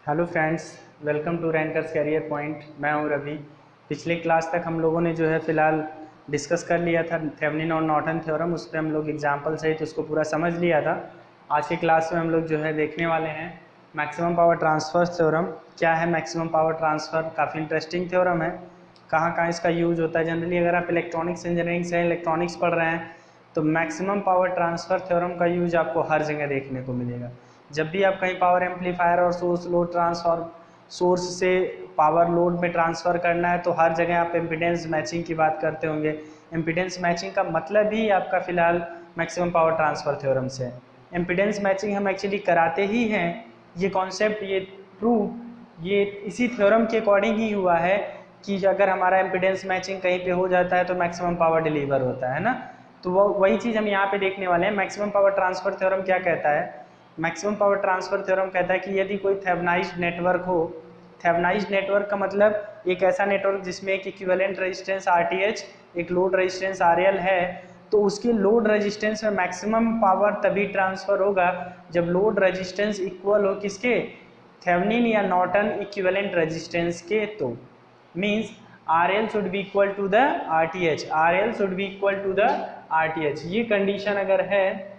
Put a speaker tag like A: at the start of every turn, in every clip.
A: Hello friends, welcome to rankers career point. मैं हूं रवि। पिछले क्लास तक हम लोगों ने जो है फ़िलहाल डिस्कस कर लिया था थेवेनिन और नॉर्टन थ्योरम। उस पर हम लोग एग्जाम्पल सहित उसको पूरा समझ लिया था। आज की क्लास में हम लोग जो है देखने वाले हैं मैक्सिमम पावर ट्रांसफ़र थ्योरम। क्या है मैक्सिमम पावर ट्रांसफ़र? काफ़ी इंटरेस्टिंग थ्योरम है। कहाँ कहाँ इसका यूज़ होता है? जनरली अगर आप इलेक्ट्रॉनिक्स इंजीनियरिंग से इलेक्ट्रॉनिक्स पढ़ रहे हैं तो मैक्सिमम पावर ट्रांसफ़र थ्योरम का यूज आपको हर जगह देखने को मिलेगा। जब भी आप कहीं पावर एम्पलीफायर और सोर्स लोड ट्रांसफॉर्म सोर्स से पावर लोड में ट्रांसफ़र करना है तो हर जगह आप एम्पीडेंस मैचिंग की बात करते होंगे। एम्पीडेंस मैचिंग का मतलब ही आपका फ़िलहाल मैक्सिमम पावर ट्रांसफ़र थ्योरम से है। एम्पीडेंस मैचिंग हम एक्चुअली कराते ही हैं। ये कॉन्सेप्ट, ये प्रूफ ये इसी थ्योरम के अकॉर्डिंग ही हुआ है कि अगर हमारा एम्पीडेंस मैचिंग कहीं पे हो जाता है तो मैक्सिमम पावर डिलीवर होता है ना। तो वो वही चीज़ हम यहाँ पे देखने वाले हैं। मैक्सिमम पावर ट्रांसफ़र थ्योरम क्या कहता है? मैक्सिमम पावर ट्रांसफ़र थ्योरम कहता है कि यदि कोई थेवेनाइज्ड नेटवर्क हो, थेवेनाइज्ड नेटवर्क का मतलब एक ऐसा नेटवर्क जिसमें एक इक्विवेलेंट रेजिस्टेंस RTH, एक लोड रेजिस्टेंस RL है, तो उसके लोड रेजिस्टेंस में मैक्सिमम पावर तभी ट्रांसफ़र होगा जब लोड रेजिस्टेंस इक्वल हो किसके? थेवेनिन या नॉर्टन इक्विवेलेंट रेजिस्टेंस के। तो means RL should be equal to the RTH, RL should be equal to the RTH। ये कंडीशन अगर है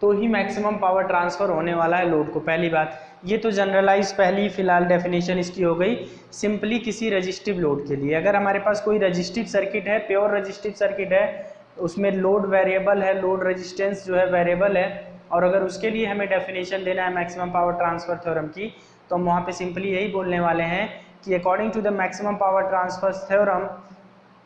A: तो ही मैक्सिमम पावर ट्रांसफ़र होने वाला है लोड को। पहली बात ये तो जनरलाइज पहली फिलहाल डेफिनेशन इसकी हो गई सिंपली किसी रजिस्टिव लोड के लिए। अगर हमारे पास कोई रजिस्टिव सर्किट है, प्योर रजिस्टिव सर्किट है, उसमें लोड वेरिएबल है, लोड रेजिस्टेंस जो है वेरिएबल है, और अगर उसके लिए हमें डेफिनेशन देना है मैक्सिमम पावर ट्रांसफ़र थ्योरम की, तो हम वहाँ पे सिंपली यही बोलने वाले हैं कि according to the maximum power transfer theorem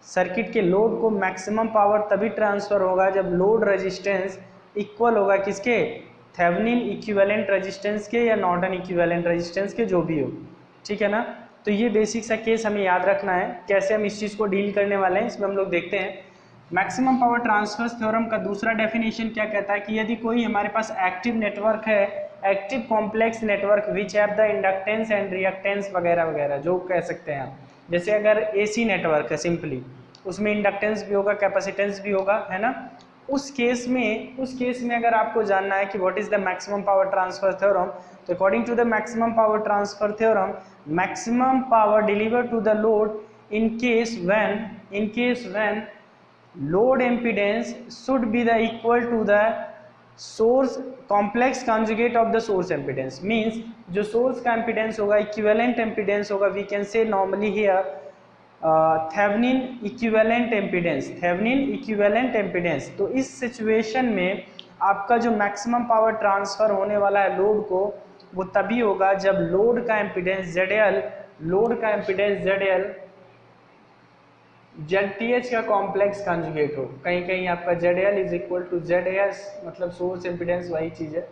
A: circuit के लोड को मैक्सिमम पावर तभी ट्रांसफ़र होगा जब लोड रेजिस्टेंस इक्वल होगा किसके? थेवेनिन इक्विवेलेंट रेजिस्टेंस के या नॉर्टन इक्विवेलेंट रेजिस्टेंस के, जो भी हो। ठीक है ना। तो ये बेसिक सा केस हमें याद रखना है। कैसे हम इस चीज़ को डील करने वाले हैं इसमें हम लोग देखते हैं। मैक्सिमम पावर ट्रांसफर थ्योरम का दूसरा डेफिनेशन क्या कहता है कि यदि कोई हमारे पास एक्टिव नेटवर्क है, active complex network which have the inductance and reactance वगैरह वगैरह जो कह सकते हैं आप, जैसे अगर AC नेटवर्क है सिंपली, उसमें इंडक्टेंस भी होगा, कैपेसिटेंस भी होगा, है ना। उस केस में अगर आपको जानना है कि what is the maximum power transfer theorem, तो according to the maximum power transfer theorem maximum power deliver to the load in case when load impedance should be the equal to the source complex conjugate of the source impedance। means जो source का impedance होगा equivalent impedance होगा, we can say normally here Thevenin equivalent impedance, Thevenin equivalent impedance। तो इस situation में आपका जो maximum power transfer होने वाला है लोड को, वो तभी होगा जब लोड का इम्पीडेंस ZL ZTH का कॉम्प्लेक्स कॉन्जुगेट हो। कहीं कहीं आपका ZL is equal to ZS, मतलब सोर्स इम्पीडेंस वही चीज़ है,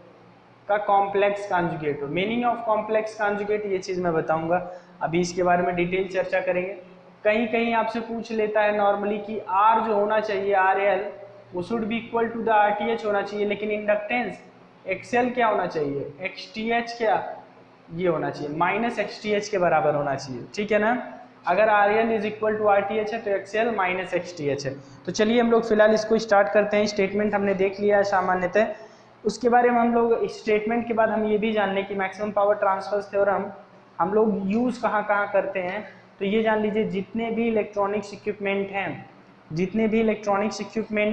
A: का कॉम्प्लेक्स कॉन्जुगेट हो। मीनिंग ऑफ कॉम्प्लेक्स कॉन्जुगेट ये चीज़ मैं बताऊंगा, अभी इसके बारे में डिटेल चर्चा करेंगे। कहीं कहीं आपसे पूछ लेता है नॉर्मली कि R जो होना चाहिए RL वो should be equal to the RTH होना चाहिए, लेकिन इंडक्टेंस XL क्या होना चाहिए? XTH क्या ये होना चाहिए, माइनस XTH के बराबर होना चाहिए। ठीक है ना। अगर RL is equal to RTH है तो XL माइनस XTH है। तो चलिए हम लोग फिलहाल इसको स्टार्ट करते हैं। स्टेटमेंट हमने देख लिया है सामान्यतः, उसके बारे में हम लोग स्टेटमेंट के बाद हम ये भी जान लें कि मैक्सिमम पावर ट्रांसफर थ्योरम हम लोग यूज़ कहाँ कहाँ करते हैं। तो ये जान लीजिए जितने भी इलेक्ट्रॉनिक्स इक्विपमेंट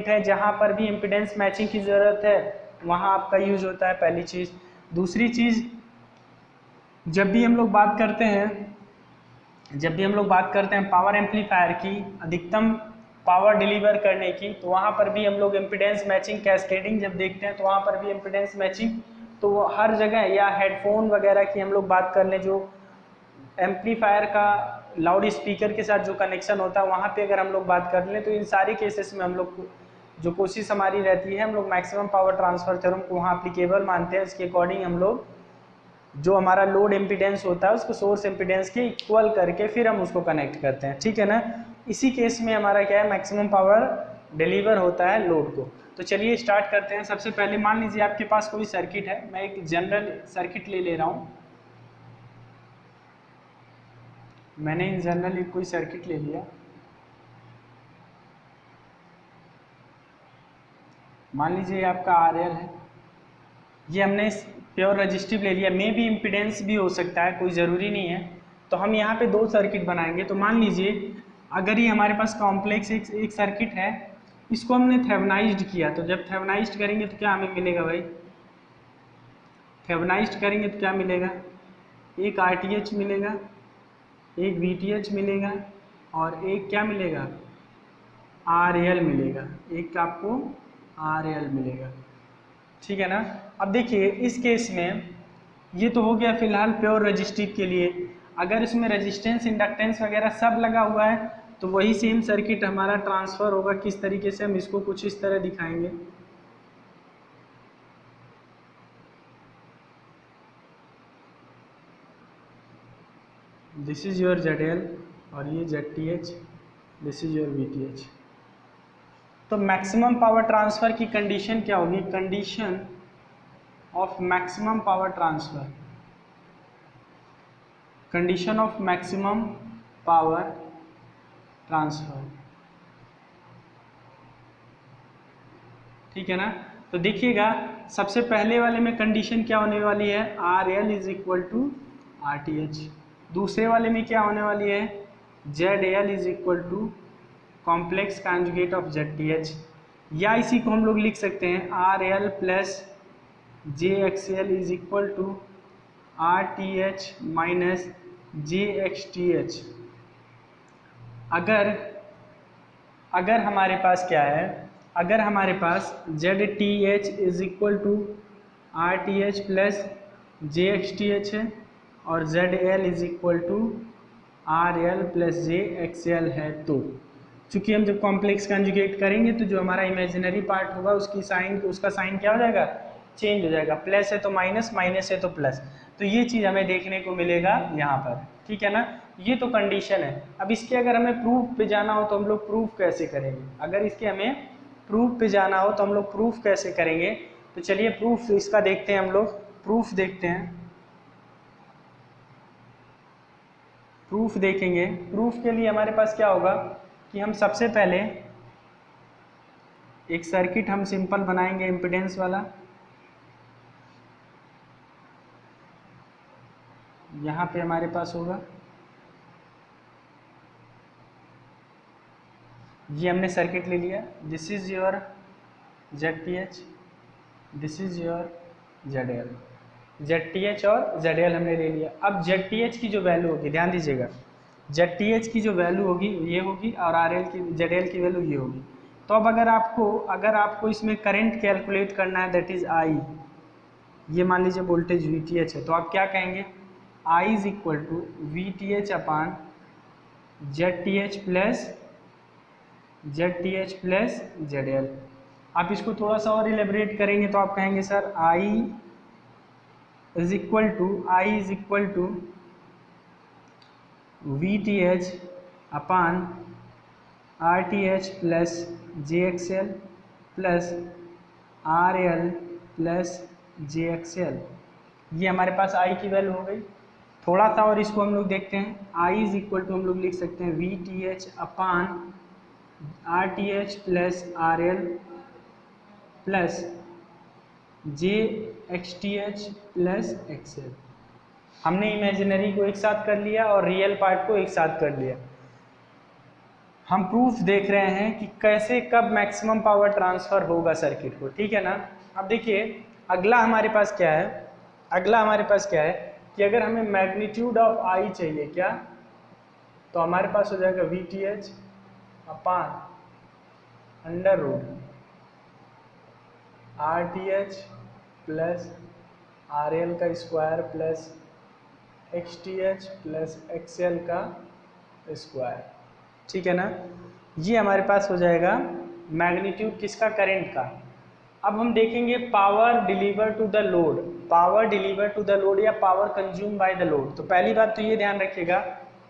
A: हैं जहाँ पर भी इम्पीडेंस मैचिंग की ज़रूरत है वहाँ आपका यूज होता है, पहली चीज़। दूसरी चीज़, जब भी हम लोग बात करते हैं पावर एम्पलीफायर की अधिकतम पावर डिलीवर करने की, तो वहाँ पर भी हम लोग इम्पीडेंस मैचिंग कैस्केडिंग जब देखते हैं तो वहाँ पर भी इम्पीडेंस मैचिंग, तो वो हर जगह, या हेडफोन वगैरह की हम लोग बात कर लें, जो एम्पलीफायर का लाउड स्पीकर के साथ जो कनेक्शन होता है वहाँ पे अगर हम लोग बात कर लें, तो इन सारे केसेस में हम लोग जो कोशिश हमारी रहती है, हम लोग मैक्सिमम पावर ट्रांसफर थ्योरम को वहाँ अप्लीकेबल मानते हैं। इसके अकॉर्डिंग हम लोग जो हमारा लोड इम्पीडेंस होता है उसको सोर्स इम्पीडेंस के इक्वल करके फिर हम उसको कनेक्ट करते हैं। ठीक है ना। इसी केस में हमारा क्या है, मैक्सिमम पावर डिलीवर होता है लोड को। तो चलिए स्टार्ट करते हैं। सबसे पहले मान लीजिए आपके पास कोई सर्किट है, मैं एक जनरल सर्किट ले रहा हूँ। मैंने इन जनरल कोई सर्किट ले लिया, मान लीजिए आपका RL है। ये हमने प्योर रजिस्टिव ले लिया, मे भी इम्पिडेंस भी हो सकता है, कोई ज़रूरी नहीं है। तो हम यहाँ पे 2 सर्किट बनाएंगे। तो मान लीजिए अगर ये हमारे पास कॉम्प्लेक्स एक सर्किट है, इसको हमने थेवेनाइज्ड किया, तो जब थेवेनाइज्ड करेंगे तो क्या हमें मिलेगा भाई, थेवेनाइज्ड करेंगे तो क्या मिलेगा, एक RTH मिलेगा, एक VTH मिलेगा और एक क्या मिलेगा, RL मिलेगा, एक आपको RL मिलेगा, ठीक है ना। अब देखिए इस केस में ये तो हो गया फिलहाल प्योर रजिस्टिव के लिए। अगर इसमें रेजिस्टेंस इंडक्टेंस वगैरह सब लगा हुआ है तो वही सेम सर्किट हमारा ट्रांसफ़र होगा। किस तरीके से, हम इसको कुछ इस तरह दिखाएंगे। दिस इज योर ZL और ये ZTH, this is your VTH। तो मैक्सिमम पावर ट्रांसफ़र की कंडीशन क्या होगी, condition of maximum power transfer, condition of maximum power transfer, ठीक है ना। तो देखिएगा सबसे पहले वाले में कंडीशन क्या होने वाली है, RL is equal to RTH। दूसरे वाले में क्या होने वाली है, ZL is equal to complex conjugate of ZTH, या इसी को हम लोग लिख सकते हैं RL plus JXL is equal to RTH minus JXTH। अगर हमारे पास क्या है, अगर हमारे पास ZTH is equal to RTH plus JXTH है और ZL is equal to RL plus JXL है, तो चूँकि हम जब कॉम्प्लेक्स कंजुगेट करेंगे तो जो हमारा इमेजिनरी पार्ट होगा उसका साइन क्या हो जाएगा, चेंज हो जाएगा। प्लस है तो माइनस, माइनस है तो प्लस। तो ये चीज़ हमें देखने को मिलेगा यहाँ पर, ठीक है ना। ये तो कंडीशन है। अब इसके अगर हमें प्रूफ पे जाना हो तो हम लोग प्रूफ कैसे करेंगे, अगर इसके हमें प्रूफ पे जाना हो तो हम लोग प्रूफ कैसे करेंगे। तो चलिए प्रूफ इसका देखते हैं, हम लोग प्रूफ देखते हैं। प्रूफ देखेंगे, प्रूफ के लिए हमारे पास क्या होगा कि हम सबसे पहले एक सर्किट हम सिंपल बनाएंगे इम्पीडेंस वाला। यहाँ पे हमारे पास होगा, ये हमने सर्किट ले लिया, this is your ZTH, this is your ZL, ZTH और ZL हमने ले लिया। अब ZTH की जो वैल्यू होगी, ध्यान दीजिएगा, ZTH की जो वैल्यू होगी ये होगी और ZL की वैल्यू ये होगी। तो अब अगर आपको इसमें करंट कैलकुलेट करना है, दैट इज I, ये मान लीजिए वोल्टेज VTH है, तो आप क्या कहेंगे, I is equal to VTH upon ZTH plus ZL। आप इसको थोड़ा सा और इलेबरेट करेंगे तो आप कहेंगे sir I is equal to VTH upon RTH plus JXL plus RL plus JXL। ये हमारे पास I की वैल्यू हो गई। थोड़ा सा और इसको हम लोग देखते हैं, I इज इक्वल टू हम लोग लिख सकते हैं VTH upon RTH plus RL plus JXTH plus XL। हमने इमेजिनरी को एक साथ कर लिया और रियल पार्ट को एक साथ कर लिया। हम प्रूफ देख रहे हैं कि कैसे कब मैक्सिमम पावर ट्रांसफ़र होगा सर्किट को, ठीक है ना। अब देखिए अगला हमारे पास क्या है, कि अगर हमें मैग्नीट्यूड ऑफ I चाहिए क्या, तो हमारे पास हो जाएगा VTH upon under root RTH plus RL का square plus XTH plus XL का स्क्वायर, ठीक है ना। ये हमारे पास हो जाएगा मैग्नीट्यूड किसका, करंट का। अब हम देखेंगे power deliver to the load, या power consume by the load. तो पहली बात तो ये ध्यान रखिएगा,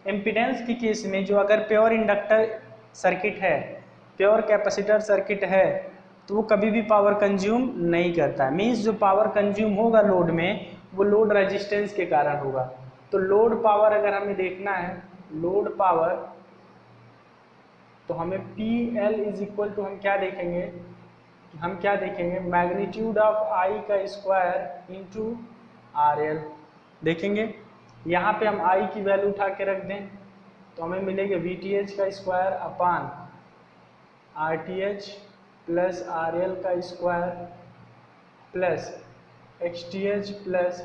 A: इम्पीडेंस के केस में जो अगर प्योर इंडक्टर सर्किट है, प्योर कैपेसिटर सर्किट है, तो वो कभी भी पावर कंज्यूम नहीं करता है। मीन्स जो पावर कंज्यूम होगा लोड में, वो लोड रेजिस्टेंस के कारण होगा। तो लोड पावर अगर हमें देखना है, लोड पावर, तो हमें PL इज इक्वल टू हम क्या देखेंगे हम क्या देखेंगे, मैग्नीट्यूड ऑफ आई का स्क्वायर इंटू आर एल देखेंगे। यहाँ पे हम आई की वैल्यू उठा के रख दें तो हमें मिलेगा वी टी एच का square upon R T H plus R L का square plus X T H plus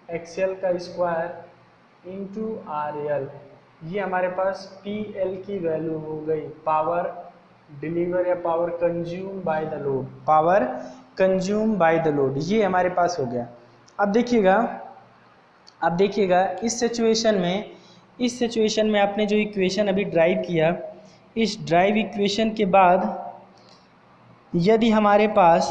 A: X L का स्क्वायर इंटू आर एल। ये हमारे पास पी एल की वैल्यू हो गई, पावर डिलीवर या power consume by the load, power consume by the load, ये हमारे पास हो गया। अब देखिएगा इस सिचुएशन में आपने जो इक्वेशन अभी ड्राइव किया, इस ड्राइव इक्वेशन के बाद यदि हमारे पास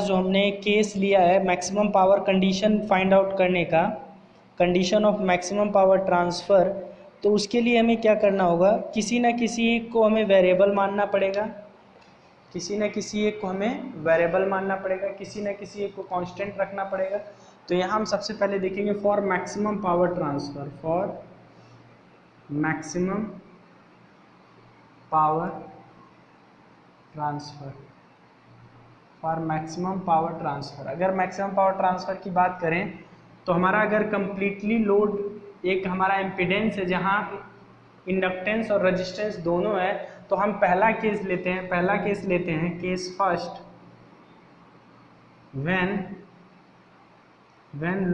A: जो हमने केस लिया है maximum power condition find out करने का, condition of maximum power transfer, तो उसके लिए हमें क्या करना होगा, किसी न किसी एक को हमें वेरिएबल मानना पड़ेगा, किसी न किसी एक को हमें वेरिएबल मानना पड़ेगा, किसी न किसी एक को कांस्टेंट रखना पड़ेगा। तो यहाँ हम सबसे पहले देखेंगे for maximum power transfer, for maximum power transfer, for maximum power transfer. अगर मैक्सिमम पावर ट्रांसफ़र की बात करें तो हमारा अगर कंप्लीटली लोड, एक हमारा इम्पीडेंस है जहाँ इंडक्टेंस और रेजिस्टेंस दोनों है, तो हम पहला केस लेते हैं, case first, when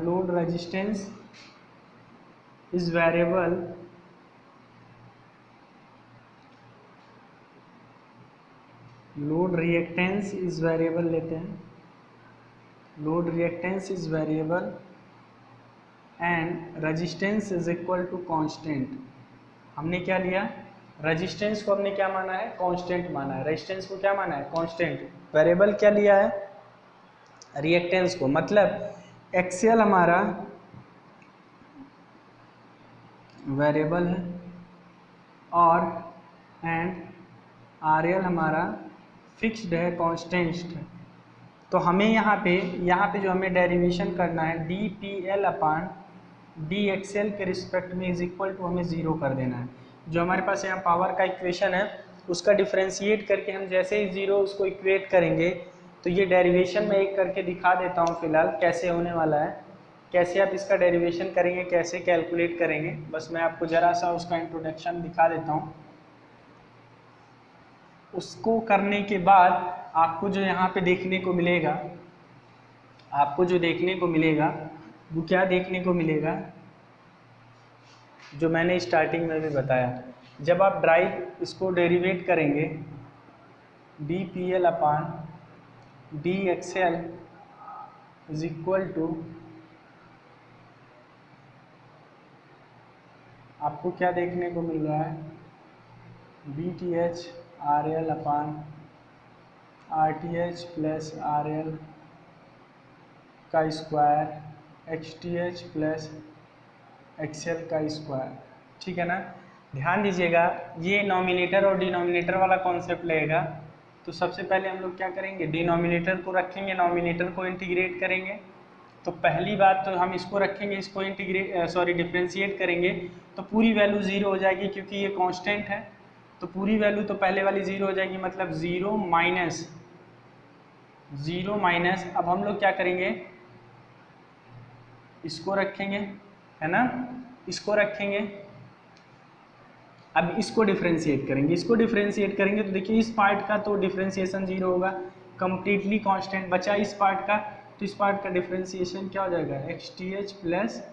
A: load resistance is variable, load reactance is variable लेते हैं, load reactance is variable and resistance is equal to constant। हमने क्या लिया, रेजिस्टेंस को हमने क्या माना है, कांस्टेंट माना है, रेजिस्टेंस को क्या माना है, कांस्टेंट। वेरिएबल क्या लिया है, रिएक्टेंस को, मतलब एक्सएल हमारा वेरिएबल है और एंड आरएल हमारा फिक्स्ड है, कांस्टेंट है। तो हमें यहाँ पे जो हमें डेरिवेशन करना है D P L upon D X L के रिस्पेक्ट में इज इक्वल टू हमें ज़ीरो कर देना है। जो हमारे पास यहाँ पावर का इक्वेशन है उसका डिफ्रेंशिएट करके हम जैसे ही ज़ीरो उसको इक्वेट करेंगे, तो ये डेरिवेशन में एक करके दिखा देता हूँ फिलहाल कैसे होने वाला है, कैसे आप इसका डेरिवेशन करेंगे, कैसे कैलकुलेट करेंगे। बस मैं आपको ज़रा सा उसका इंट्रोडक्शन दिखा देता हूँ। उसको करने के बाद आपको जो यहाँ पे देखने को मिलेगा, वो क्या देखने को मिलेगा, जो मैंने स्टार्टिंग में भी बताया। जब आप ड्राइव इसको डेरिवेट करेंगे D P L upon D X L is equal to, आपको क्या देखने को मिल रहा है, D T H R L upon R T H plus R L का square X T H plus XL का स्क्वायर, ठीक है ना। ध्यान दीजिएगा ये नॉमिनेटर और डिनोमिनेटर वाला कॉन्सेप्ट लगेगा। तो सबसे पहले हम लोग क्या करेंगे, डिनोमिनेटर को रखेंगे, नॉमिनेटर को इंटीग्रेट करेंगे। तो पहली बात तो हम इसको रखेंगे, इसको डिफ्रेंशिएट करेंगे तो पूरी वैल्यू ज़ीरो हो जाएगी क्योंकि ये कांस्टेंट है। तो पूरी वैल्यू तो पहले वाली ज़ीरो हो जाएगी, मतलब ज़ीरो माइनस अब हम लोग क्या करेंगे, इसको रखेंगे, है ना, इसको रखेंगे। अब इसको डिफ्रेंशिएट करेंगे, तो देखिए इस पार्ट का तो डिफ्रेंशिएशन जीरो होगा, कंप्लीटली कांस्टेंट बचा इस पार्ट का, तो इस पार्ट का डिफ्रेंशिएशन क्या हो जाएगा, x T H plus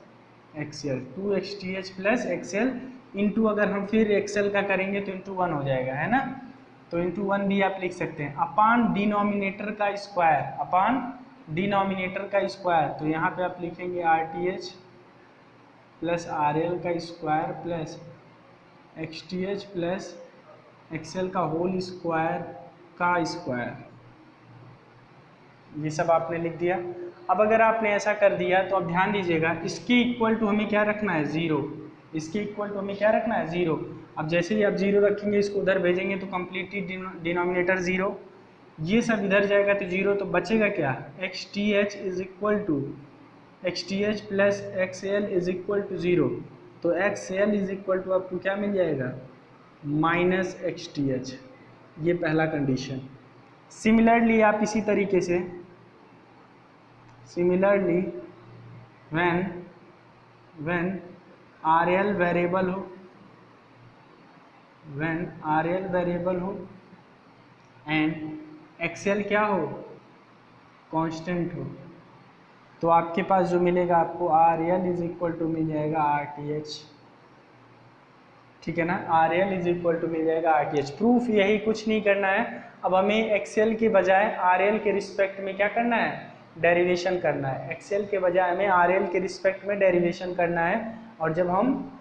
A: XL, 2xth plus XL into, अगर हम फिर एक्सएल का करेंगे तो इंटू 1 हो जाएगा, है ना। तो इंटू 1 भी आप लिख सकते हैं, अपान डिनोमिनेटर का स्क्वायर, तो यहाँ पे आप लिखेंगे R T H plus R L का square plus X T H plus XL का होल स्क्वायर का स्क्वायर, ये सब आपने लिख दिया। अब अगर आपने ऐसा कर दिया तो अब ध्यान दीजिएगा इसके इक्वल टू हमें क्या रखना है, ज़ीरो। अब जैसे ही आप ज़ीरो रखेंगे, इसको उधर भेजेंगे तो कम्प्लीटली डिनोमिनेटर ज़ीरो, ये सब इधर जाएगा तो ज़ीरो, तो बचेगा क्या, X T H is equal to X T H plus X L is equal to zero. तो X L is equal to आपको क्या मिल जाएगा, माइनस एक्स टी एच, ये पहला कंडीशन। सिमिलरली आप इसी तरीके से similarly when R L variable हो, व्हेन आर एल वेरिएबल हो एंड एक्सएल क्या हो, कांस्टेंट हो, तो आपके पास जो मिलेगा आपको R L is equal to मिल जाएगा आर टी एच, ठीक है ना, R L is equal to मिल जाएगा आर टी एच। प्रूफ यही, कुछ नहीं करना है। अब हमें एक्सएल के बजाय आर एल के रिस्पेक्ट में क्या करना है, डेरिवेशन करना है। एक्सएल के बजाय हमें आर एल के रिस्पेक्ट में डेरिवेशन करना है, और जब हम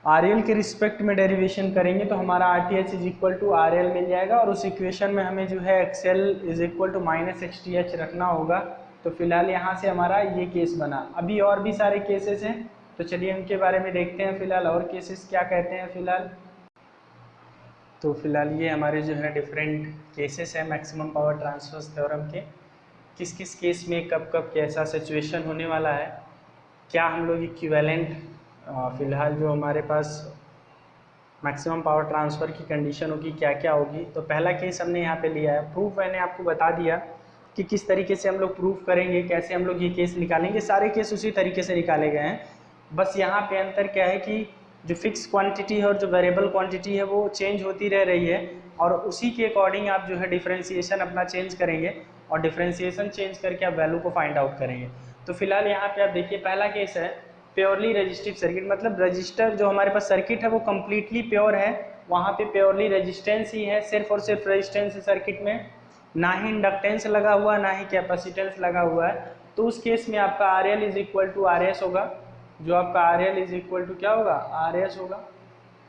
A: आर एल के रिस्पेक्ट में डेरिवेशन करेंगे तो हमारा R T H is equal to R L मिल जाएगा, और उस इक्वेशन में हमें जो है X L is equal to minus X T H रखना होगा। तो फिलहाल यहाँ से हमारा ये केस बना। अभी और भी सारे केसेस हैं, तो चलिए उनके बारे में देखते हैं फिलहाल, और केसेस क्या कहते हैं फिलहाल। तो फिलहाल ये हमारे जो है डिफरेंट केसेस हैं मैक्सिमम पावर ट्रांसफर थ्योरम के, किस किस केस में कब कब कैसा सिचुएशन होने वाला है, क्या हम लोग इक्विवेलेंट फिलहाल जो हमारे पास मैक्सिमम पावर ट्रांसफ़र की कंडीशन होगी क्या क्या होगी। तो पहला केस हमने यहाँ पे लिया है। प्रूफ मैंने आपको बता दिया कि किस तरीके से हम लोग प्रूफ करेंगे, कैसे हम लोग ये केस निकालेंगे। सारे केस उसी तरीके से निकाले गए हैं, बस यहाँ पे अंतर क्या है कि जो फिक्स क्वांटिटी है और जो वेरिएबल क्वांटिटी है वो चेंज होती रह रही है, और उसी के अकॉर्डिंग आप जो है डिफरेंशिएशन अपना चेंज करेंगे, और डिफरेंशिएशन चेंज करके आप वैल्यू को फाइंड आउट करेंगे। तो फिलहाल यहाँ पे आप देखिए पहला केस है प्योरली रजिस्टिव सर्किट, मतलब रजिस्टर जो हमारे पास सर्किट है वो कम्प्लीटली प्योर है, वहाँ पे प्योरली रेजिस्टेंस ही है, सिर्फ और सिर्फ रेजिस्टेंस है सर्किट में, ना ही इंडक्टेंस लगा हुआ ना ही कैपेसिटेंस लगा हुआ है। तो उस केस में आपका R L is equal to R S होगा, जो आपका R L is equal to क्या होगा, आर एस होगा।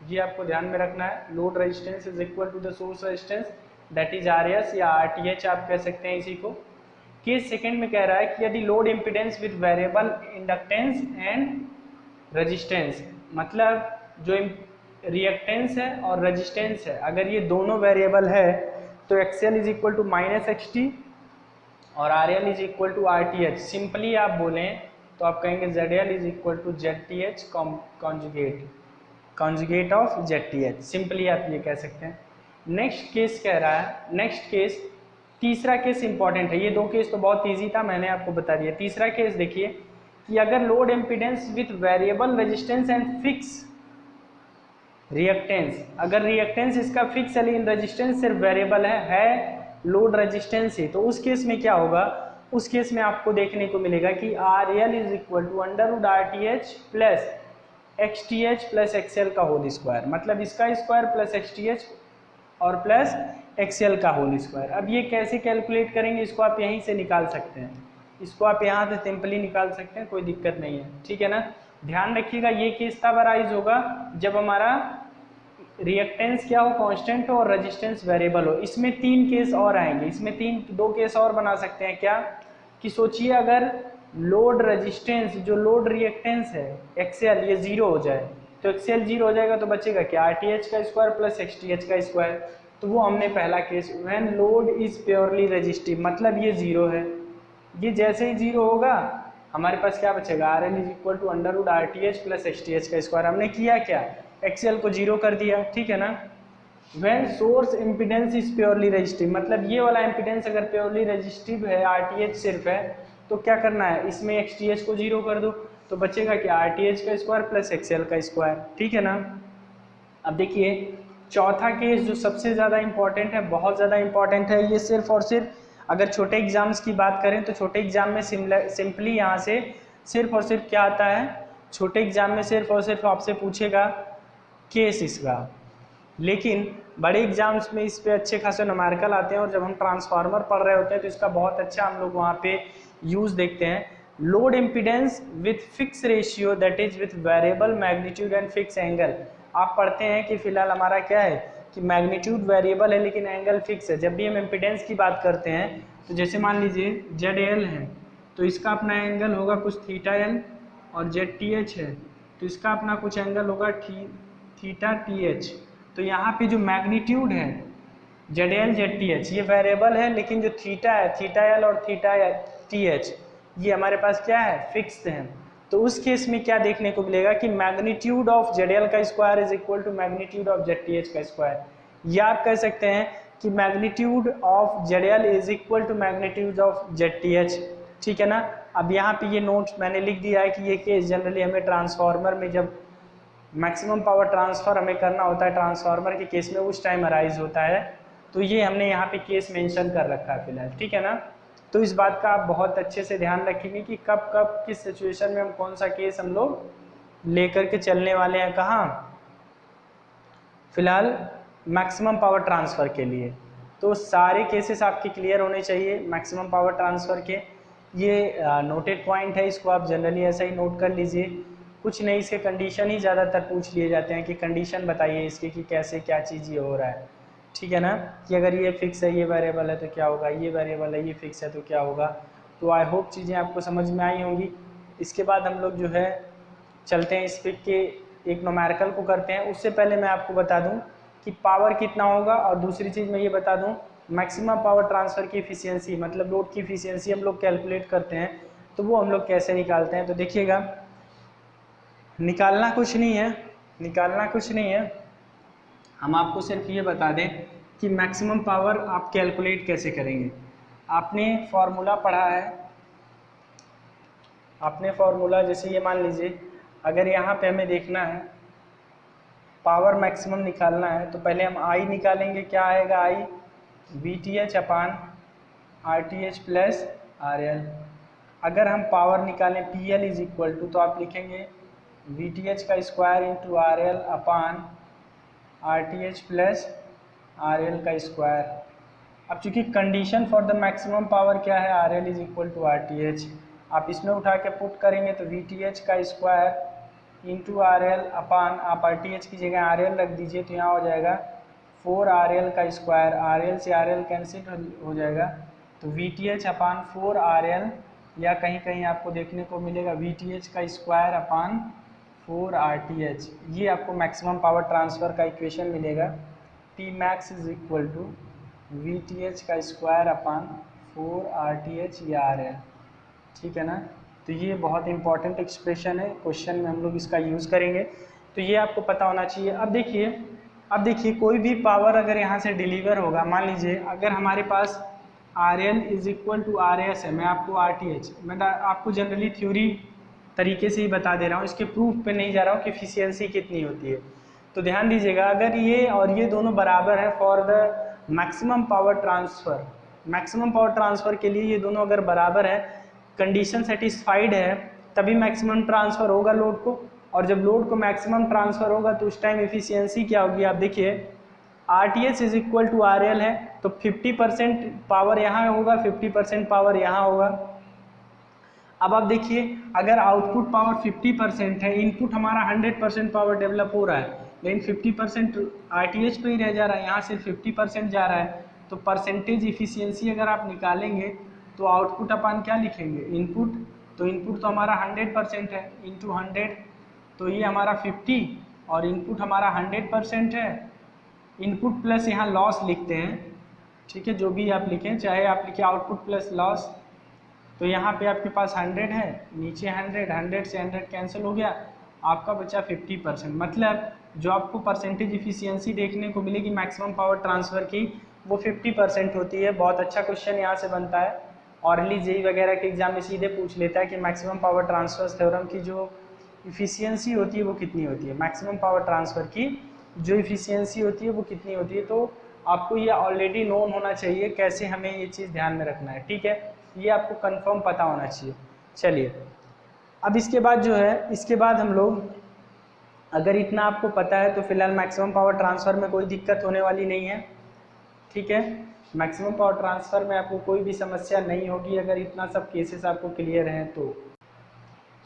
A: ये आपको ध्यान में रखना है। Load resistance is equal to the source resistance, that is R S या आर टी एच आप कह सकते हैं इसी को। केस सेकंड में कह रहा है कि यदि load impedance with variable inductance and resistance, मतलब जो रिएक्टेंस है और रेजिस्टेंस है, अगर ये दोनों वेरिएबल है तो X L is equal to minus X T और R L is equal to R T H. Simply आप बोलें तो आप कहेंगे Z L is equal to Z T H conjugate of Z T H, simply आप ये कह सकते हैं। नेक्स्ट केस कह रहा है, नेक्स्ट केस तीसरा केस इंपॉर्टेंट है। ये दो केस तो बहुत इजी था, मैंने आपको बता दिया। तीसरा केस देखिए कि अगर load impedance with variable resistance and fix reactance, अगर रिएक्टेंस इसका फिक्स है लेकिन रेजिस्टेंस सिर्फ वेरिएबल है लोड रेजिस्टेंस ही, तो उस केस में क्या होगा, उस केस में आपको देखने को मिलेगा कि R L is equal to under root R T H plus X T H plus X L का होल स्क्वायर, मतलब इसका square plus X T H और प्लस एक्सएल का होल स्क्वायर। अब ये कैसे कैलकुलेट करेंगे, इसको आप यहीं से निकाल सकते हैं, इसको आप यहाँ से सिंपली निकाल सकते हैं, कोई दिक्कत नहीं है, ठीक है ना। ध्यान रखिएगा ये केस तब अराइज होगा जब हमारा रिएक्टेंस क्या हो, कांस्टेंट हो, और रेजिस्टेंस वेरिएबल हो। इसमें तीन केस और आएंगे, इसमें दो केस और बना सकते हैं। क्या कि सोचिए अगर लोड रेजिस्टेंस जो लोड रिएक्टेंस है एक्सएल ये जीरो हो जाए, तो एक्सएल जीरो हो जाएगा तो बचेगा क्या, आर टी एच का square plus X T H का स्क्वायर। तो वो हमने पहला case, when load is purely resistive, मतलब ये जीरो है, ये जैसे ही जीरो होगा हमारे पास क्या बचेगा, R L is equal to under root R T H plus X T H का स्क्वायर। हमने किया क्या, एक्सएल को जीरो कर दिया, ठीक है ना। When source impedance is purely resistive, मतलब ये वाला इम्पीडेंस अगर प्योरली रेजिस्टिव है, आर टी एच सिर्फ है, तो क्या करना है, इसमें एक्स टी एच को जीरो कर दो, तो बचेगा क्या, आर टी एच का स्क्वायर प्लस एक्सएल का स्क्वायर, ठीक है ना। अब देखिए चौथा केस जो सबसे ज़्यादा इंपॉर्टेंट है, बहुत ज़्यादा इंपॉर्टेंट है, ये सिर्फ और सिर्फ अगर छोटे एग्जाम्स की बात करें तो छोटे एग्जाम में सिंपली यहाँ से सिर्फ और सिर्फ क्या आता है, छोटे एग्जाम में सिर्फ और सिर्फ आपसे पूछेगा केस इसका, लेकिन बड़े एग्जाम्स में इस पे अच्छे खासे न्यूमेरिकल आते हैं, और जब हम ट्रांसफार्मर पढ़ रहे होते हैं तो इसका बहुत अच्छा हम लोग वहाँ पे यूज़ देखते हैं। Load impedance with fix ratio that is with variable magnitude and fix angle. आप पढ़ते हैं कि फिलहाल हमारा क्या है कि मैग्नीट्यूड वेरिएबल है लेकिन एंगल फिक्स है। जब भी हम इम्पीडेंस की बात करते हैं तो जैसे मान लीजिए जेड एल है तो इसका अपना एंगल होगा कुछ थीटा एल, और जेड टी एच है तो इसका अपना कुछ एंगल होगा थीटा टी एच। तो यहाँ पे जो मैग्नीट्यूड है Z L Z T H ये वेरिएबल है, लेकिन जो थीटा है थीटा एल और थीटा टी एच ये हमारे पास क्या है, फिक्स्ड है। तो उस केस में क्या देखने को मिलेगा कि मैग्नीट्यूड ऑफ ZL का square is equal to magnitude of ZTH का स्क्वायर, या आप कह सकते हैं कि magnitude of ZL is equal to magnitude of ZTH। ठीक है ना। अब यहाँ पे ये नोट मैंने लिख दिया है कि ये केस जनरली हमें ट्रांसफार्मर में जब मैक्सिमम पावर ट्रांसफर हमें करना होता है ट्रांसफार्मर के केस में उस टाइम अराइज होता है, तो ये हमने यहाँ पे केस मेंशन कर रखा है फिलहाल। ठीक है ना। तो इस बात का आप बहुत अच्छे से ध्यान रखेंगे कि कब कब किस सिचुएशन में हम कौन सा केस हम लोग लेकर के चलने वाले हैं, कहाँ फिलहाल मैक्सिमम पावर ट्रांसफ़र के लिए। तो सारे केसेस आपके क्लियर होने चाहिए मैक्सिमम पावर ट्रांसफ़र के। ये नोटेड पॉइंट है, इसको आप जनरली ऐसा ही नोट कर लीजिए। कुछ नहीं, इसके कंडीशन ही ज़्यादातर पूछ लिए जाते हैं कि कंडीशन बताइए इसके कि कैसे क्या चीज़ ये हो रहा है। ठीक है ना, कि अगर ये फिक्स है, ये वेरिएबल है तो क्या होगा, ये वेरिएबल है, ये फिक्स है तो क्या होगा। तो आई होप चीज़ें आपको समझ में आई होंगी। इसके बाद हम लोग जो है चलते हैं इस पिक के एक न्यूमेरिकल को करते हैं। उससे पहले मैं आपको बता दूं कि पावर कितना होगा, और दूसरी चीज़ मैं ये बता दूं मैक्सिमम पावर ट्रांसफ़र की एफिशिएंसी, मतलब लोड की एफिशिएंसी हम लोग कैलकुलेट करते हैं तो वो हम लोग कैसे निकालते हैं। तो देखिएगा, निकालना कुछ नहीं है, हम आपको सिर्फ ये बता दें कि मैक्सिमम पावर आप कैलकुलेट कैसे करेंगे। आपने फॉर्मूला पढ़ा है, आपने फॉर्मूला जैसे ये मान लीजिए, अगर यहाँ पे हमें देखना है पावर मैक्सिमम निकालना है तो पहले हम आई निकालेंगे। क्या आएगा आई, VTH upon RTH plus RL। अगर हम पावर निकालें PL इज इक्वल टू, तो आप लिखेंगे VTH का square into RL upon RTH plus RL का स्क्वायर। अब चूंकि condition for the maximum power क्या है, RL is equal to RTH, आप इसमें उठा के पुट करेंगे तो VTH का स्क्वायर इंटू RL अपान, आप RTH की जगह RL रख दीजिए तो यहाँ हो जाएगा 4RL का स्क्वायर, RL से RL कैंसिल हो जाएगा तो VTH अपान 4RL, या कहीं कहीं आपको देखने को मिलेगा VTH का स्क्वायर अपान 4RTH। ये आपको मैक्सिमम पावर ट्रांसफ़र का इक्वेशन मिलेगा। P max is equal to VTH का स्क्वायर अपान 4RTH या RL। ठीक है ना। तो ये बहुत इंपॉर्टेंट एक्सप्रेशन है, क्वेश्चन में हम लोग इसका यूज़ करेंगे, तो ये आपको पता होना चाहिए। अब देखिए कोई भी पावर अगर यहाँ से डिलीवर होगा, मान लीजिए अगर हमारे पास RL is equal to RS है, मैं आपको RTH, मैं आपको जनरली थ्योरी तरीके से ही बता दे रहा हूँ, इसके प्रूफ पे नहीं जा रहा हूँ कि एफिशिएंसी कितनी होती है। तो ध्यान दीजिएगा, अगर ये और ये दोनों बराबर है for the maximum power transfer, maximum power transfer के लिए ये दोनों अगर बराबर है, कंडीशन सेटिस्फाइड है, तभी मैक्सिमम ट्रांसफ़र होगा लोड को। और जब लोड को मैक्सिमम ट्रांसफ़र होगा तो उस टाइम एफिशिएंसी क्या होगी, आप देखिए RTH is equal to RL है तो 50% पावर यहाँ होगा, 50% पावर यहाँ होगा। अब आप देखिए, अगर आउटपुट पावर 50% है, इनपुट हमारा 100% पावर डेवलप हो रहा है, लेकिन 50% RTH पे ही रह जा रहा है, यहाँ सिर्फ 50% जा रहा है, तो परसेंटेज इफिशियंसी अगर आप निकालेंगे तो आउटपुट अपन क्या लिखेंगे, इनपुट। तो इनपुट तो हमारा 100% है, इंटू 100 तो ये हमारा 50, और इनपुट हमारा 100% है, इनपुट प्लस यहाँ लॉस लिखते हैं। ठीक है, जो भी आप लिखें, चाहे आप लिखें आउटपुट प्लस लॉस, तो यहाँ पे आपके पास 100 है, नीचे 100 से 100 कैंसिल हो गया, आपका बचा 50%। मतलब जो आपको परसेंटेज इफिशियंसी देखने को मिलेगी मैक्सिमम पावर ट्रांसफ़र की, वो 50% होती है। बहुत अच्छा क्वेश्चन यहाँ से बनता है, ऑरली जेई वगैरह के एग्जाम में सीधे पूछ लेता है कि मैक्सिमम पावर ट्रांसफर थ्योरम की जो इफिशियंसी होती है वो कितनी होती है, मैक्सिमम पावर ट्रांसफ़र की जो इफिशियंसी होती है वो कितनी होती है। तो आपको ये ऑलरेडी नोन होना चाहिए कैसे हमें ये चीज़ ध्यान में रखना है। ठीक है, ये आपको कंफर्म पता होना चाहिए। चलिए, अब इसके बाद जो है, इसके बाद हम लोग, अगर इतना आपको पता है तो फिलहाल मैक्सिमम पावर ट्रांसफ़र में कोई दिक्कत होने वाली नहीं है। ठीक है, मैक्सिमम पावर ट्रांसफ़र में आपको कोई भी समस्या नहीं होगी अगर इतना सब केसेस आपको क्लियर हैं तो।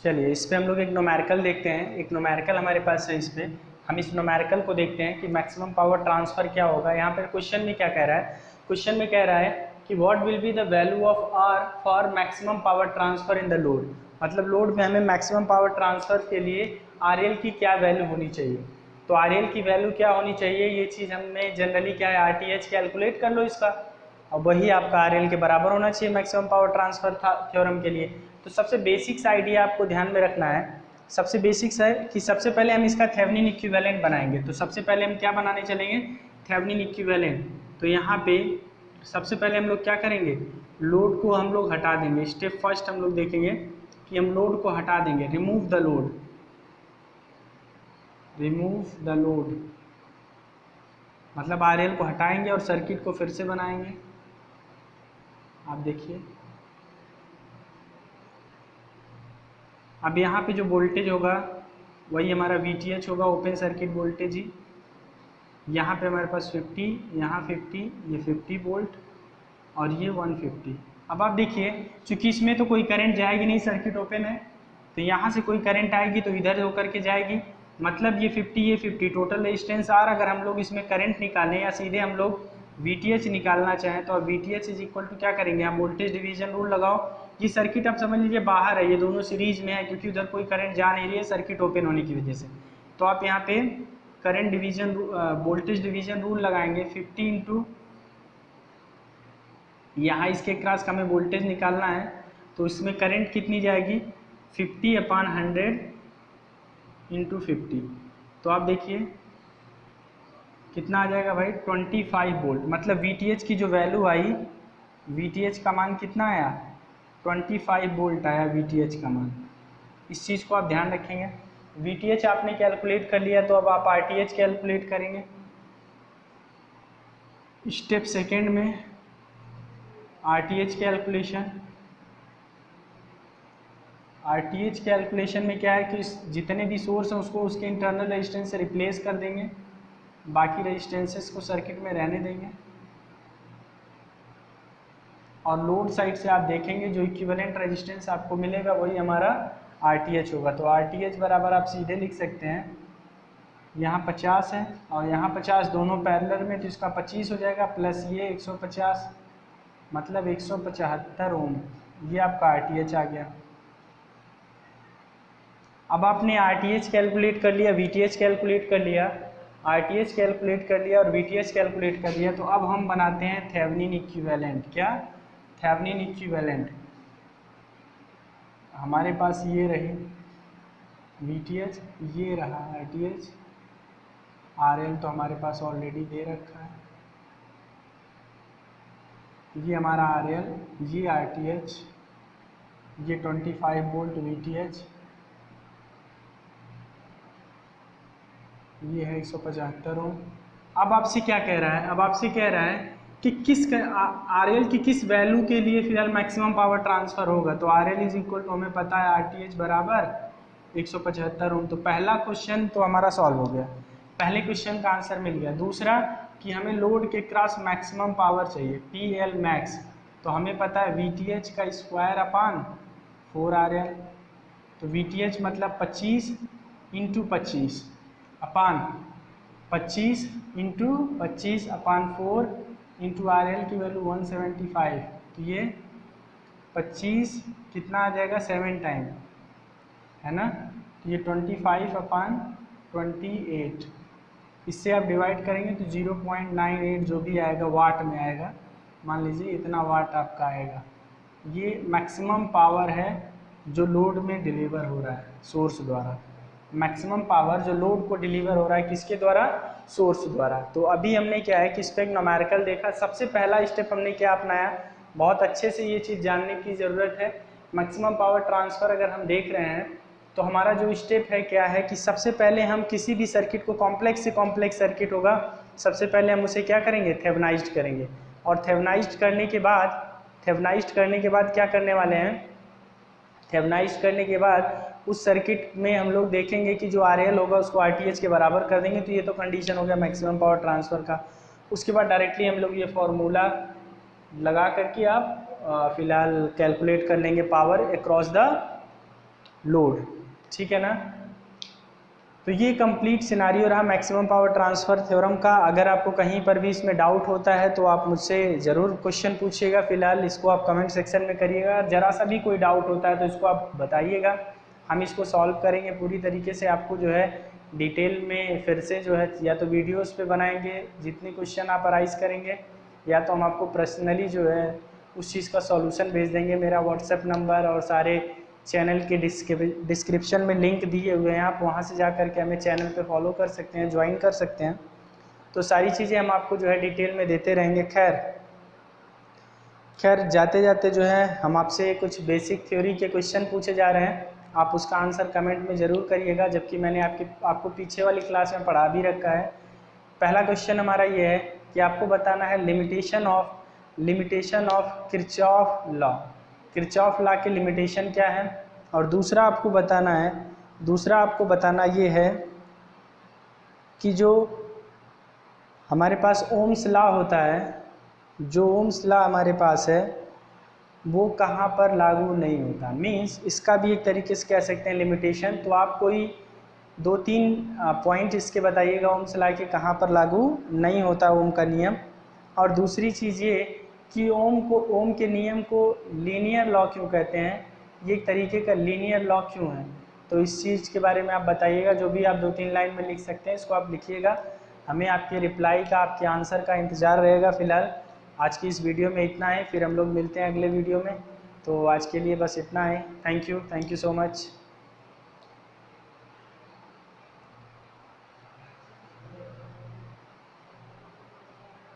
A: चलिए, इस पर हम लोग एक न्यूमेरिकल देखते हैं। एक न्यूमेरिकल हमारे पास है, इस पर हम इस न्यूमेरिकल को देखते हैं कि मैक्सिमम पावर ट्रांसफ़र क्या होगा। यहाँ पर क्वेश्चन में क्या कह रहा है, क्वेश्चन में कह रहा है कि what will be the value of R for maximum power transfer in the load. मतलब लोड में हमें मैक्सिमम पावर ट्रांसफ़र के लिए RL की क्या वैल्यू होनी चाहिए। तो RL की वैल्यू क्या होनी चाहिए, ये चीज़ हमें जनरली क्या है, RTH कैलकुलेट कर लो इसका, और वही आपका RL के बराबर होना चाहिए मैक्सिमम पावर ट्रांसफ़र थ्योरम के लिए। तो सबसे बेसिक्स आइडिया आपको ध्यान में रखना है। सबसे बेसिक्स है कि सबसे पहले हम इसका थेवेनिन इक्विवेलेंट बनाएंगे। तो सबसे पहले हम क्या बनाने चलेंगे, थेवेनिन इक्विवेलेंट। तो यहाँ पे सबसे पहले हम लोग क्या करेंगे, लोड को हम लोग हटा देंगे। स्टेप फर्स्ट हम लोग देखेंगे कि हम लोड को हटा देंगे, remove the load, remove the load मतलब आरएल को हटाएंगे और सर्किट को फिर से बनाएंगे। आप देखिए अब यहाँ पे जो वोल्टेज होगा वही हमारा VTH होगा, ओपन सर्किट वोल्टेज ही। यहाँ पे हमारे पास 50, यहाँ 50, ये 50 वोल्ट और ये 150। अब आप देखिए चूँकि इसमें तो कोई करंट जाएगी नहीं, सर्किट ओपन है, तो यहाँ से कोई करंट आएगी तो इधर होकर के जाएगी, मतलब ये 50 ये 50 टोटल रेजिस्टेंस आर। अगर हम लोग इसमें करंट निकालें या सीधे हम लोग VTH निकालना चाहें तो VTH इज इक्वल टू क्या करेंगे, हम वोल्टेज डिवीजन रूल लगाओ। ये सर्किट आप समझ लीजिए बाहर है, ये दोनों सीरीज में है क्योंकि उधर कोई करंट जा नहीं रही है सर्किट ओपन होने की वजह से। तो आप यहाँ पे current division voltage division rule लगाएंगे 50 इंटू, यहाँ इसके क्रॉस का हमें वोल्टेज निकालना है तो इसमें करंट कितनी जाएगी 50/100 इंटू 50। तो आप देखिए कितना आ जाएगा भाई 25 वोल्ट। मतलब VTH की जो वैल्यू आई, VTH का मान कितना आया 25 वोल्ट आया VTH का मान। इस चीज़ को आप ध्यान रखेंगे। VTH आपने कैलकुलेट कर लिया तो अब आप RTH कैलकुलेट करेंगे। स्टेप सेकेंड में RTH कैलकुलेशन। RTH कैलकुलेशन में क्या है कि जितने भी सोर्स हैं उसको उसके इंटरनल रेजिस्टेंस से रिप्लेस कर देंगे, बाकी रेजिस्टेंसेस को सर्किट में रहने देंगे। और लोड साइड से आप देखेंगे जो इक्विवेलेंट रेजिस्टेंस आपको मिलेगा वही हमारा RTH होगा। तो RTH बराबर आप सीधे लिख सकते हैं, यहाँ 50 है और यहाँ 50, दोनों पैरेलल में, तो इसका 25 हो जाएगा प्लस ये 150, मतलब 175 ओम। ये आपका RTH आ गया। अब आपने RTH कैलकुलेट कर लिया, VTH कैलकुलेट कर लिया, RTH कैलकुलेट कर लिया और VTH कैलकुलेट कर लिया, तो अब हम बनाते हैं थेवेनिन इक्विवेलेंट। क्या, थेवेनिन इक्विवेलेंट। हमारे पास ये रही VTH, ये रहा RTH, RL तो हमारे पास ऑलरेडी दे रखा है, ये हमारा RL, ये RTH, ये 25 वोल्ट VTH, ये है 175 ओम। अब आपसे क्या कह रहा है, अब आपसे कह रहा है कि किस RL की किस वैल्यू के लिए फिलहाल मैक्सिमम पावर ट्रांसफ़र होगा। तो RL इज इक्वल टू हमें पता है RTH बराबर 175 ओम। तो पहला क्वेश्चन तो हमारा सॉल्व हो गया, पहले क्वेश्चन का आंसर मिल गया। दूसरा कि हमें लोड के क्रॉस मैक्सिमम पावर चाहिए PL मैक्स, तो हमें पता है VTH का स्क्वायर अपान 4RL। तो VTH मतलब 25 इंटू 25 अपान 25 इंटू 25 अपान 4 इंटू RL की वैल्यू 175। तो ये 25 कितना आ जाएगा 7 टाइम, है ना। तो ये 25/28, इससे आप डिवाइड करेंगे तो 0.98 जो भी आएगा वाट में आएगा, मान लीजिए इतना वाट आपका आएगा। ये मैक्सिमम पावर है जो लोड में डिलीवर हो रहा है सोर्स द्वारा। मैक्सिमम पावर जो लोड को डिलीवर हो रहा है किसके द्वारा, सोर्स द्वारा। तो अभी हमने क्या है कि इस पर एक न्यूमेरिकल देखा। सबसे पहला स्टेप हमने क्या अपनाया, बहुत अच्छे से ये चीज़ जानने की ज़रूरत है। मैक्सिमम पावर ट्रांसफ़र अगर हम देख रहे हैं तो हमारा जो स्टेप है क्या है कि सबसे पहले हम किसी भी सर्किट को, कॉम्प्लेक्स से कॉम्प्लेक्स सर्किट होगा, सबसे पहले हम उसे क्या करेंगे, थेवेनाइज्ड करेंगे। और थेवेनाइज्ड करने के बाद क्या करने वाले हैं, थेवेनाइज्ड करने के बाद उस सर्किट में हम लोग देखेंगे कि जो RL होगा उसको RTH के बराबर कर देंगे। तो ये तो कंडीशन हो गया मैक्सिमम पावर ट्रांसफ़र का। उसके बाद डायरेक्टली हम लोग ये फॉर्मूला लगा करके आप फिलहाल कैलकुलेट कर लेंगे पावर अक्रॉस द लोड, ठीक है ना। तो ये कंप्लीट सिनारियो रहा मैक्सिमम पावर ट्रांसफ़र थ्योरम का। अगर आपको कहीं पर भी इसमें डाउट होता है तो आप मुझसे ज़रूर क्वेश्चन पूछिएगा। फिलहाल इसको आप कमेंट सेक्शन में करिएगा। ज़रा सा भी कोई डाउट होता है तो इसको आप बताइएगा, हम इसको सॉल्व करेंगे पूरी तरीके से। आपको जो है डिटेल में फिर से जो है या तो वीडियोस पे बनाएंगे जितने क्वेश्चन आप अराइज करेंगे, या तो हम आपको पर्सनली जो है उस चीज़ का सॉल्यूशन भेज देंगे। मेरा व्हाट्सएप नंबर और सारे चैनल के डिस्क्रिप्शन में लिंक दिए हुए हैं, आप वहाँ से जा कर के हमें चैनल पे फॉलो कर सकते हैं, ज्वाइन कर सकते हैं। तो सारी चीज़ें हम आपको जो है डिटेल में देते रहेंगे। खैर जाते जाते जो है हम आपसे कुछ बेसिक थ्योरी के क्वेश्चन पूछे जा रहे हैं, आप उसका आंसर कमेंट में ज़रूर करिएगा, जबकि मैंने आपको पीछे वाली क्लास में पढ़ा भी रखा है। पहला क्वेश्चन हमारा ये है कि आपको बताना है limitation of Kirchhoff law. Kirchhoff law के लिमिटेशन क्या है। और दूसरा आपको बताना ये है कि जो हमारे पास ओम्स लॉ होता है, जो ओम्स लॉ हमारे पास है वो कहाँ पर लागू नहीं होता। मीन्स इसका भी एक तरीके से कह सकते हैं लिमिटेशन। तो आप कोई 2-3 पॉइंट इसके बताइएगा ओम्स लॉ के कहाँ पर लागू नहीं होता ओम का नियम। और दूसरी चीज़ ये कि ओम के नियम को लीनियर लॉ क्यों कहते हैं, ये एक तरीके का लीनियर लॉ क्यों है। तो इस चीज़ के बारे में आप बताइएगा। जो भी आप 2-3 लाइन में लिख सकते हैं इसको आप लिखिएगा। हमें आपके रिप्लाई का, आपके आंसर का इंतज़ार रहेगा। फ़िलहाल आज की इस वीडियो में इतना है, फिर हम लोग मिलते हैं अगले वीडियो में। तो आज के लिए बस इतना है। Thank you so much.